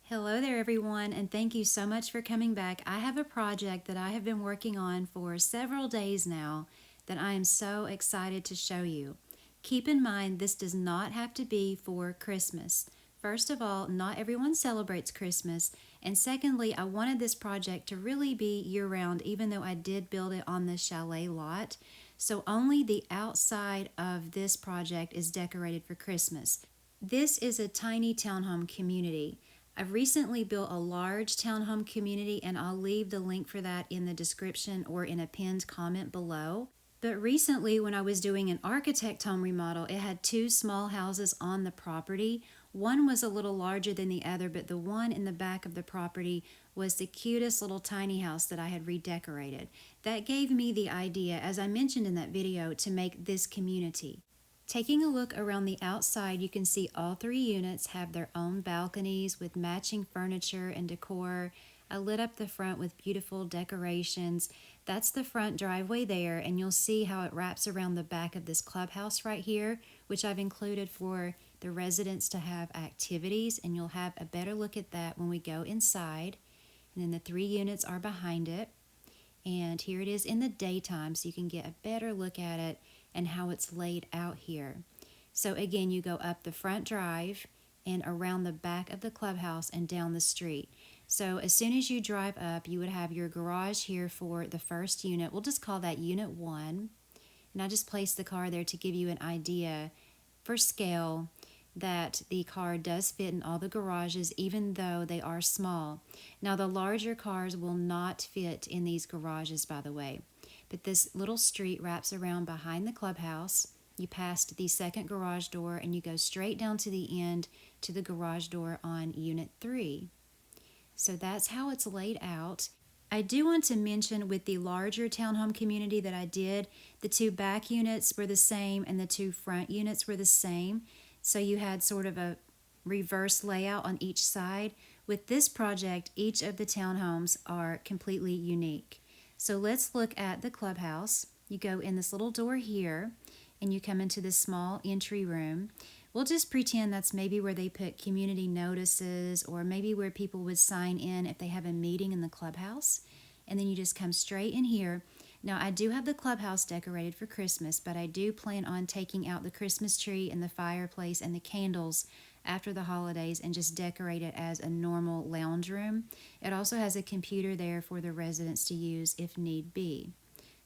Hello there everyone, and thank you so much for coming back. I have a project that I have been working on for several days now that I am so excited to show you. Keep in mind this does not have to be for Christmas. First of all, not everyone celebrates Christmas, and secondly, I wanted this project to really be year-round even though I did build it on the chalet lot. So only the outside of this project is decorated for Christmas. This is a tiny townhome community. I've recently built a large townhome community, and I'll leave the link for that in the description or in a pinned comment below. But recently, when I was doing an architect home remodel, it had two small houses on the property. One was a little larger than the other, but the one in the back of the property was the cutest little tiny house that I had redecorated. That gave me the idea, as I mentioned in that video, to make this community. Taking a look around the outside, you can see all three units have their own balconies with matching furniture and decor. I lit up the front with beautiful decorations. That's the front driveway there, and you'll see how it wraps around the back of this clubhouse right here, which I've included for the residents to have activities, and you'll have a better look at that when we go inside. And then the three units are behind it. And here it is in the daytime, so you can get a better look at it and how it's laid out here. So again, you go up the front drive and around the back of the clubhouse and down the street. So as soon as you drive up, you would have your garage here for the first unit. We'll just call that Unit 1. And I just placed the car there to give you an idea for scale that the car does fit in all the garages, even though they are small. Now, the larger cars will not fit in these garages, by the way. But this little street wraps around behind the clubhouse. You pass the second garage door and you go straight down to the end to the garage door on Unit 3. So that's how it's laid out. I do want to mention with the larger townhome community that I did, the two back units were the same and the two front units were the same. So you had sort of a reverse layout on each side. With this project, each of the townhomes are completely unique. So let's look at the clubhouse. You go in this little door here, and you come into this small entry room. We'll just pretend that's maybe where they put community notices, or maybe where people would sign in if they have a meeting in the clubhouse. And then you just come straight in here. Now, I do have the clubhouse decorated for Christmas, but I do plan on taking out the Christmas tree and the fireplace and the candles after the holidays and just decorate it as a normal lounge room. It also has a computer there for the residents to use if need be.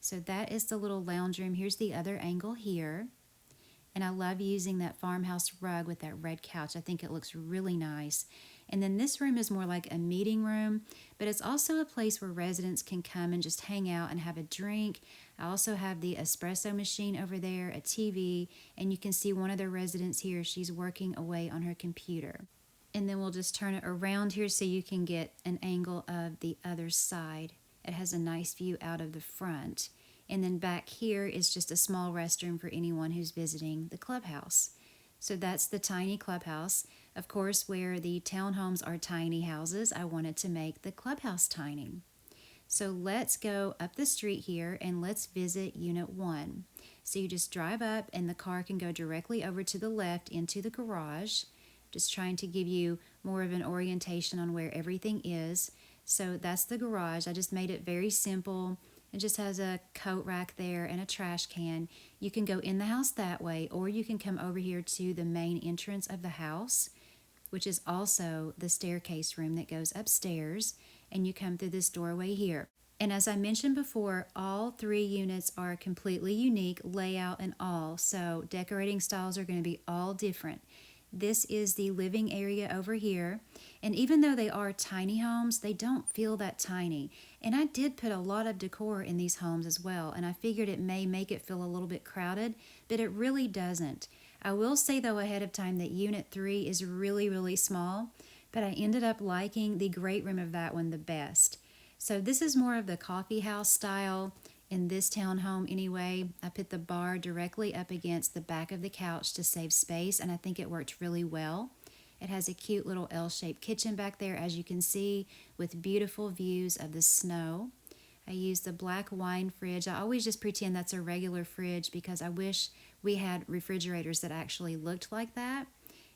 So that is the little lounge room. Here's the other angle here. And I love using that farmhouse rug with that red couch. I think it looks really nice. And then this room is more like a meeting room, but it's also a place where residents can come and just hang out and have a drink. I also have the espresso machine over there, a TV, and you can see one of the residents here. She's working away on her computer. And then we'll just turn it around here so you can get an angle of the other side. It has a nice view out of the front. And then back here is just a small restroom for anyone who's visiting the clubhouse. So that's the tiny clubhouse. Of course, where the townhomes are tiny houses, I wanted to make the clubhouse tiny. So let's go up the street here and let's visit Unit 1. So you just drive up and the car can go directly over to the left into the garage. Just trying to give you more of an orientation on where everything is. So that's the garage. I just made it very simple. It just has a coat rack there and a trash can. You can go in the house that way, or you can come over here to the main entrance of the house, which is also the staircase room that goes upstairs, and you come through this doorway here. And as I mentioned before, all three units are completely unique, layout and all, so decorating styles are going to be all different. This is the living area over here, and even though they are tiny homes, they don't feel that tiny. And I did put a lot of decor in these homes as well, and I figured it may make it feel a little bit crowded, but it really doesn't. I will say though ahead of time that Unit 3 is really, really small, but I ended up liking the great room of that one the best. So this is more of the coffee house style, In this townhome anyway, I put the bar directly up against the back of the couch to save space, and I think it worked really well. It has a cute little L-shaped kitchen back there, as you can see, with beautiful views of the snow. I used the black wine fridge. I always just pretend that's a regular fridge because I wish we had refrigerators that actually looked like that.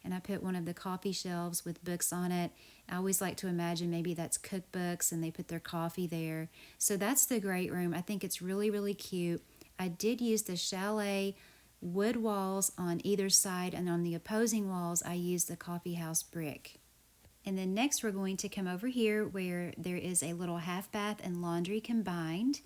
And I put one of the coffee shelves with books on it. I always like to imagine maybe that's cookbooks and they put their coffee there. So that's the great room. I think it's really, really cute. I did use the chalet wood walls on either side, and on the opposing walls I used the coffee house brick. And then next we're going to come over here where there is a little half bath and laundry combined.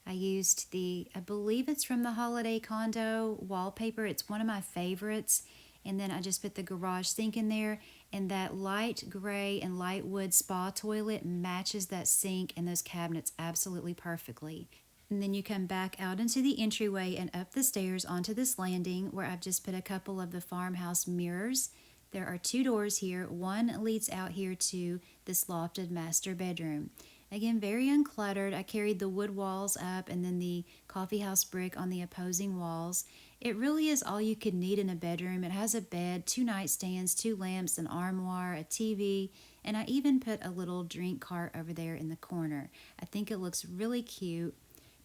I used I believe it's from the Holiday Condo wallpaper. It's one of my favorites. And then I just put the garage sink in there, and that light gray and light wood spa toilet matches that sink and those cabinets absolutely perfectly. And then you come back out into the entryway and up the stairs onto this landing where I've just put a couple of the farmhouse mirrors. There are 2 doors here. One leads out here to this lofted master bedroom. Again, very uncluttered. I carried the wood walls up and then the coffee house brick on the opposing walls. It really is all you could need in a bedroom. It has a bed, 2 nightstands, 2 lamps, an armoire, a TV, and I even put a little drink cart over there in the corner. I think it looks really cute.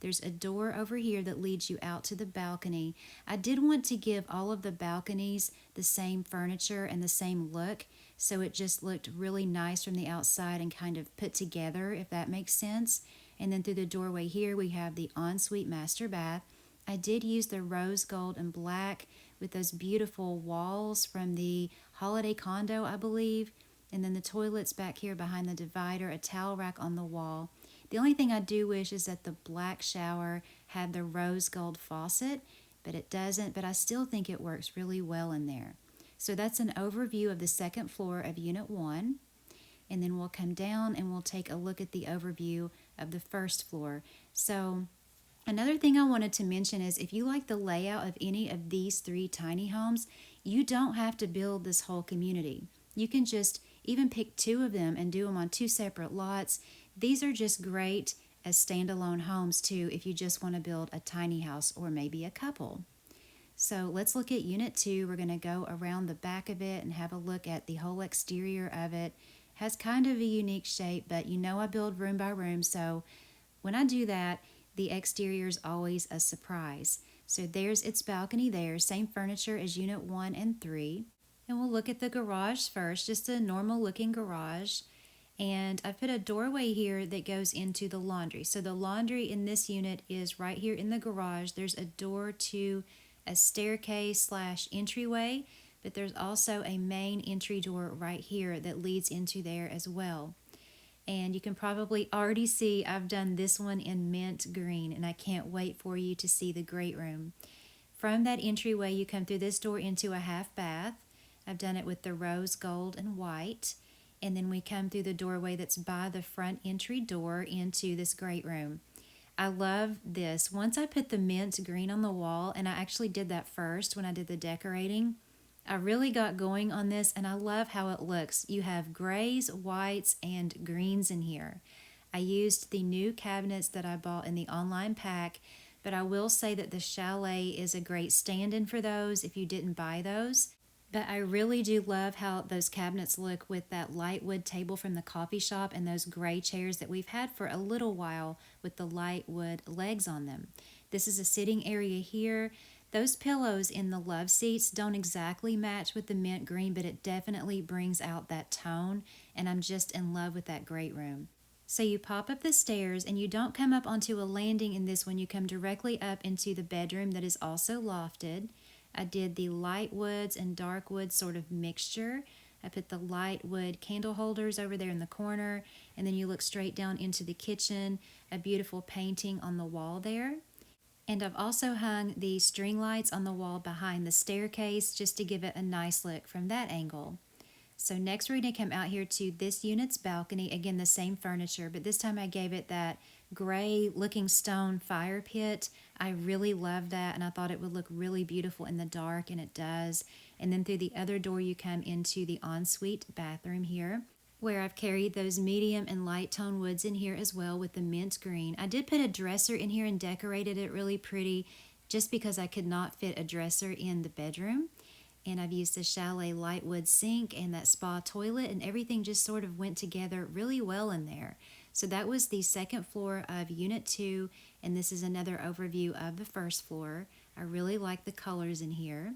There's a door over here that leads you out to the balcony. I did want to give all of the balconies the same furniture and the same look, so it just looked really nice from the outside and kind of put together, if that makes sense. And then through the doorway here, we have the ensuite master bath. I did use the rose gold and black with those beautiful walls from the Holiday Condo, I believe. And then the toilets back here behind the divider, a towel rack on the wall. The only thing I do wish is that the black shower had the rose gold faucet, but it doesn't, but I still think it works really well in there. So that's an overview of the second floor of Unit 1. And then we'll come down and we'll take a look at the overview of the first floor. So another thing I wanted to mention is if you like the layout of any of these 3 tiny homes, you don't have to build this whole community. You can just even pick 2 of them and do them on 2 separate lots. These are just great as standalone homes too if you just want to build a tiny house or maybe a couple. So let's look at Unit 2. We're going to go around the back of it and have a look at the whole exterior of it. It has kind of a unique shape, but you know I build room by room, so when I do that, the exterior is always a surprise. So there's its balcony there, same furniture as Unit 1 and 3. And we'll look at the garage first, just a normal looking garage. And I put a doorway here that goes into the laundry. So the laundry in this unit is right here in the garage. There's a door to a staircase / entryway, but there's also a main entry door right here that leads into there as well. And you can probably already see I've done this one in mint green, and I can't wait for you to see the great room. From that entryway, you come through this door into a half bath. I've done it with the rose gold and white. And then we come through the doorway that's by the front entry door into this great room. I love this. Once I put the mint green on the wall, and I actually did that first when I did the decorating, I really got going on this, and I love how it looks. You have grays, whites, and greens in here. I used the new cabinets that I bought in the online pack, but I will say that the chalet is a great stand-in for those if you didn't buy those. But I really do love how those cabinets look with that light wood table from the coffee shop and those gray chairs that we've had for a little while with the light wood legs on them. This is a sitting area here. Those pillows in the love seats don't exactly match with the mint green, but it definitely brings out that tone, and I'm just in love with that great room. So you pop up the stairs, and you don't come up onto a landing in this one. You come directly up into the bedroom that is also lofted. I did the light woods and dark woods sort of mixture. I put the light wood candle holders over there in the corner, and then you look straight down into the kitchen, a beautiful painting on the wall there. And I've also hung the string lights on the wall behind the staircase just to give it a nice look from that angle. So next we're going to come out here to this unit's balcony. Again, the same furniture, but this time I gave it that gray looking stone fire pit. I really love that, and I thought it would look really beautiful in the dark, and it does. And then through the other door you come into the ensuite bathroom here. where I've carried those medium and light tone woods in here as well with the mint green. I did put a dresser in here and decorated it really pretty just because I could not fit a dresser in the bedroom. And I've used the Chalet Lightwood sink and that spa toilet, and everything just sort of went together really well in there. So that was the second floor of Unit 2, and this is another overview of the first floor. I really like the colors in here.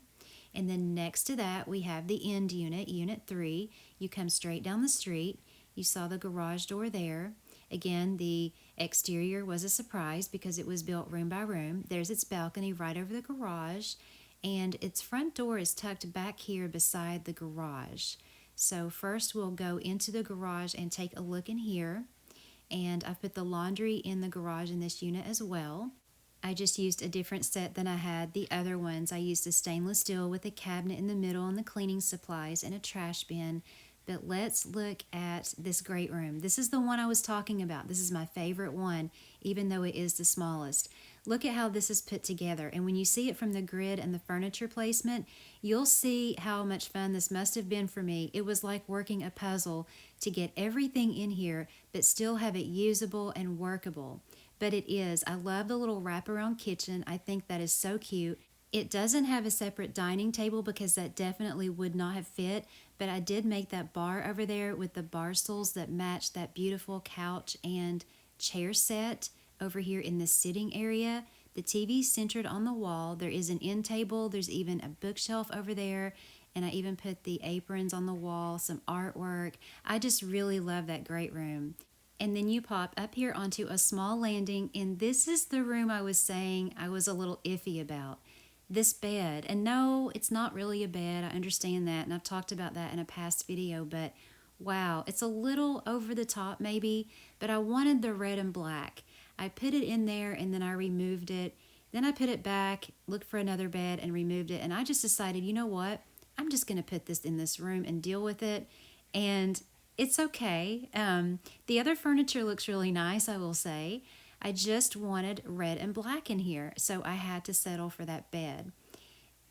And then next to that, we have the end unit, Unit 3. You come straight down the street. You saw the garage door there. Again, the exterior was a surprise because it was built room by room. There's its balcony right over the garage, and its front door is tucked back here beside the garage. So first we'll go into the garage and take a look in here. And I've put the laundry in the garage in this unit as well. I just used a different set than I had the other ones. I used a stainless steel with a cabinet in the middle and the cleaning supplies and a trash bin. But let's look at this great room. This is the one I was talking about. This is my favorite one, even though it is the smallest. Look at how this is put together. And when you see it from the grid and the furniture placement, you'll see how much fun this must have been for me. It was like working a puzzle to get everything in here, but still have it usable and workable. But it is. I love the little wraparound kitchen. I think that is so cute. It doesn't have a separate dining table because that definitely would not have fit, but I did make that bar over there with the bar stools that match that beautiful couch and chair set over here in the sitting area. The TV centered on the wall. There is an end table. There's even a bookshelf over there, and I even put the aprons on the wall, some artwork. I just really love that great room. And then you pop up here onto a small landing, and this is the room I was saying I was a little iffy about. This bed, and no, it's not really a bed, I understand that, and I've talked about that in a past video, but wow, it's a little over the top maybe, but I wanted the red and black. I put it in there, and then I removed it. Then I put it back, looked for another bed, and removed it, and I just decided, you know what, I'm just going to put this in this room and deal with it, and it's okay. The other furniture looks really nice, I will say. I just wanted red and black in here, so I had to settle for that bed.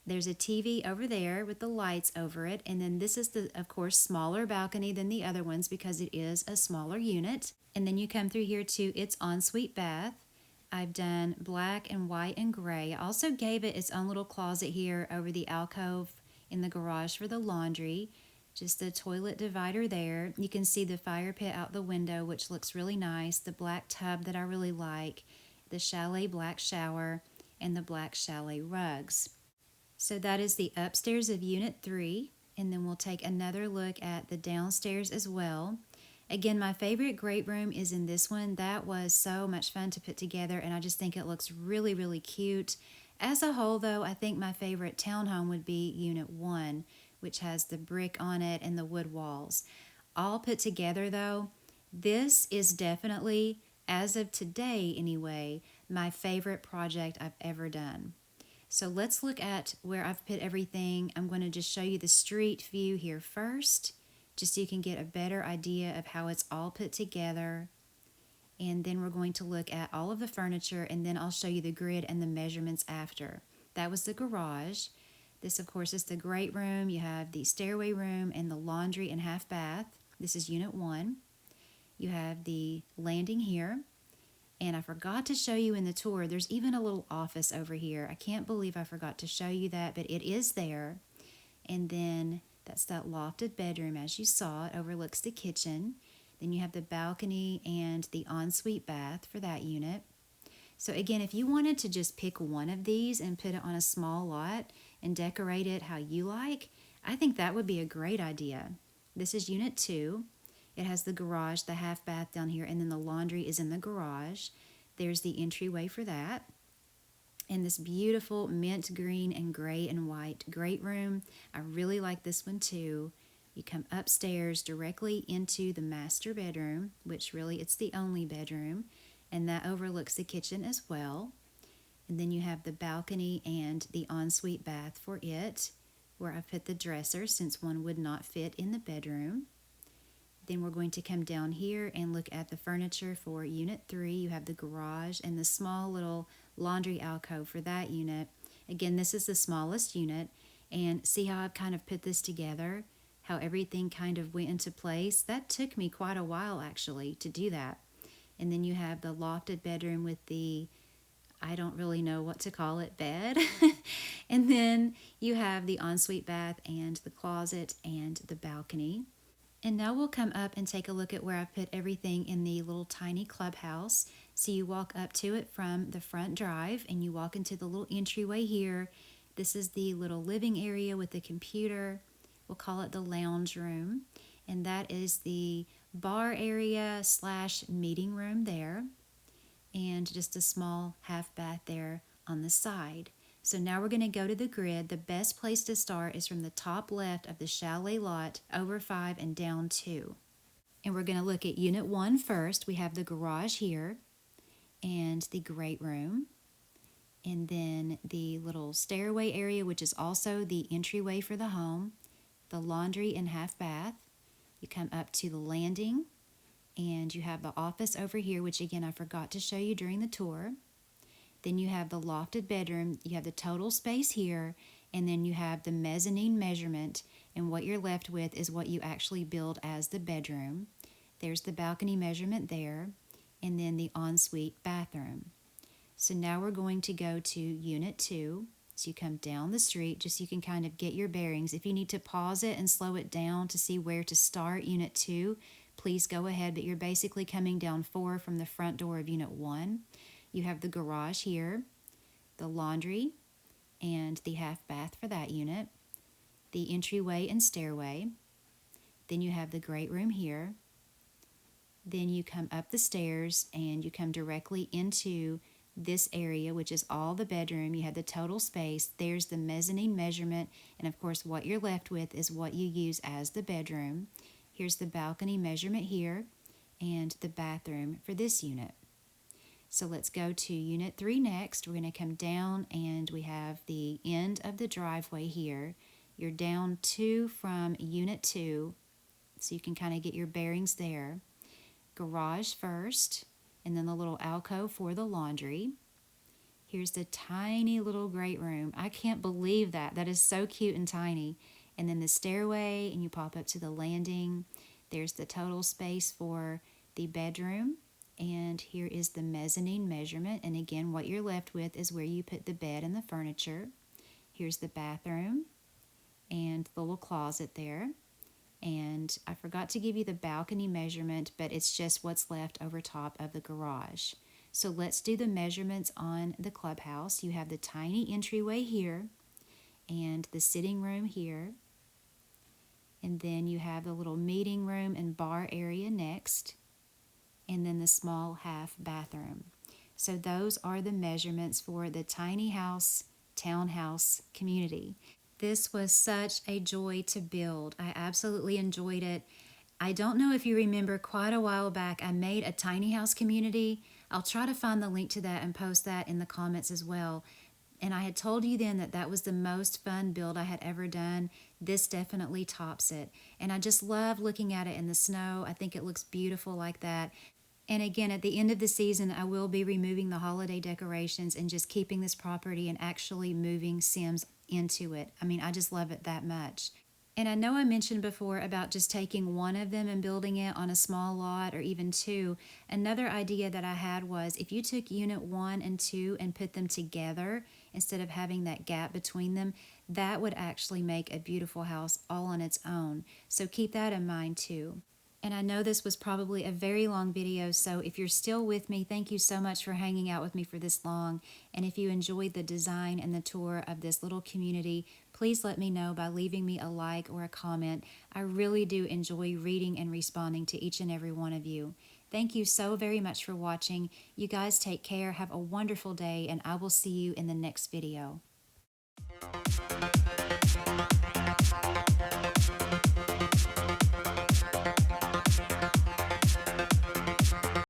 There's a TV over there with the lights over it, and then this is the, of course, smaller balcony than the other ones because it is a smaller unit. And then you come through here to its ensuite bath. I've done black and white and gray. I also gave it its own little closet here over the alcove in the garage for the laundry. Just the toilet divider there. You can see the fire pit out the window, which looks really nice. The black tub that I really like. The Chalet black shower and the black Chalet rugs. So that is the upstairs of Unit 3. And then we'll take another look at the downstairs as well. Again, my favorite great room is in this one. That was so much fun to put together, and I just think it looks really, really cute. As a whole, though, I think my favorite townhome would be Unit 1, which has the brick on it and the wood walls. All put together, though, this is definitely, as of today anyway, my favorite project I've ever done. So let's look at where I've put everything. I'm going to just show you the street view here first, just so you can get a better idea of how it's all put together. And then we're going to look at all of the furniture, and then I'll show you the grid and the measurements after. That was the garage. This, of course, is the great room. You have the stairway room and the laundry and half bath. This is Unit 1. You have the landing here. And I forgot to show you in the tour, there's even a little office over here. I can't believe I forgot to show you that, but it is there. And then that's that lofted bedroom, as you saw. It overlooks the kitchen. Then you have the balcony and the ensuite bath for that unit. So again, if you wanted to just pick one of these and put it on a small lot and decorate it how you like, I think that would be a great idea. This is Unit 2. It has the garage, the half bath down here, and then the laundry is in the garage. There's the entryway for that. And this beautiful mint green and gray and white great room. I really like this one too. You come upstairs directly into the master bedroom, which really it's the only bedroom, and that overlooks the kitchen as well. And then you have the balcony and the ensuite bath for it, where I put the dresser since one would not fit in the bedroom. Then we're going to come down here and look at the furniture for Unit 3. You have the garage and the small little laundry alcove for that unit. Again, this is the smallest unit, and see how I've kind of put this together, how everything kind of went into place. That took me quite a while actually to do that. And then you have the lofted bedroom with the, I don't really know what to call it, bed. And then you have the ensuite bath and the closet and the balcony. And now we'll come up and take a look at where I've put everything in the little tiny clubhouse. So you walk up to it from the front drive and you walk into the little entryway here. This is the little living area with the computer. We'll call it the lounge room. And that is the bar area / meeting room there. And just a small half bath there on the side. So now we're going to go to the grid. The best place to start is from the top left of the chalet lot, over 5 and down 2. And we're going to look at Unit 1 first. We have the garage here and the great room. And then the little stairway area, which is also the entryway for the home. The laundry and half bath. You come up to the landing and you have the office over here, which again I forgot to show you during the tour. Then you have the lofted bedroom, you have the total space here, and then you have the mezzanine measurement, and what you're left with is what you actually build as the bedroom. There's the balcony measurement there, and then the ensuite bathroom. So now we're going to go to Unit 2. So you come down the street, just so you can kind of get your bearings. If you need to pause it and slow it down to see where to start Unit 2, please go ahead, but you're basically coming down 4 from the front door of Unit 1. You have the garage here, the laundry, and the half bath for that unit, the entryway and stairway. Then you have the great room here. Then you come up the stairs and you come directly into this area, which is all the bedroom. You have the total space. There's the mezzanine measurement, and of course what you're left with is what you use as the bedroom. Here's the balcony measurement here and the bathroom for this unit. So let's go to Unit 3 next. We're going to come down and we have the end of the driveway here. You're down 2 from Unit 2, so you can kind of get your bearings there. Garage first, and then the little alcove for the laundry. Here's the tiny little great room. I can't believe that. That is so cute and tiny. And then the stairway, and you pop up to the landing. There's the total space for the bedroom. And here is the mezzanine measurement. And again, what you're left with is where you put the bed and the furniture. Here's the bathroom and the little closet there. And I forgot to give you the balcony measurement, but it's just what's left over top of the garage. So let's do the measurements on the clubhouse. You have the tiny entryway here and the sitting room here. And then you have the little meeting room and bar area next. And then the small half bathroom. So those are the measurements for the tiny house, townhouse community. This was such a joy to build. I absolutely enjoyed it. I don't know if you remember, quite a while back I made a tiny house community. I'll try to find the link to that and post that in the comments as well. And I had told you then that that was the most fun build I had ever done. This definitely tops it. And I just love looking at it in the snow. I think it looks beautiful like that. And again, at the end of the season, I will be removing the holiday decorations and just keeping this property and actually moving Sims into it. I mean, I just love it that much. And I know I mentioned before about just taking one of them and building it on a small lot or even 2. Another idea that I had was if you took Unit 1 and 2 and put them together instead of having that gap between them, that would actually make a beautiful house all on its own. So keep that in mind too. And I know this was probably a very long video, so if you're still with me, thank you so much for hanging out with me for this long. And if you enjoyed the design and the tour of this little community, please let me know by leaving me a like or a comment. I really do enjoy reading and responding to each and every one of you. Thank you so very much for watching. You guys take care, have a wonderful day, and I will see you in the next video.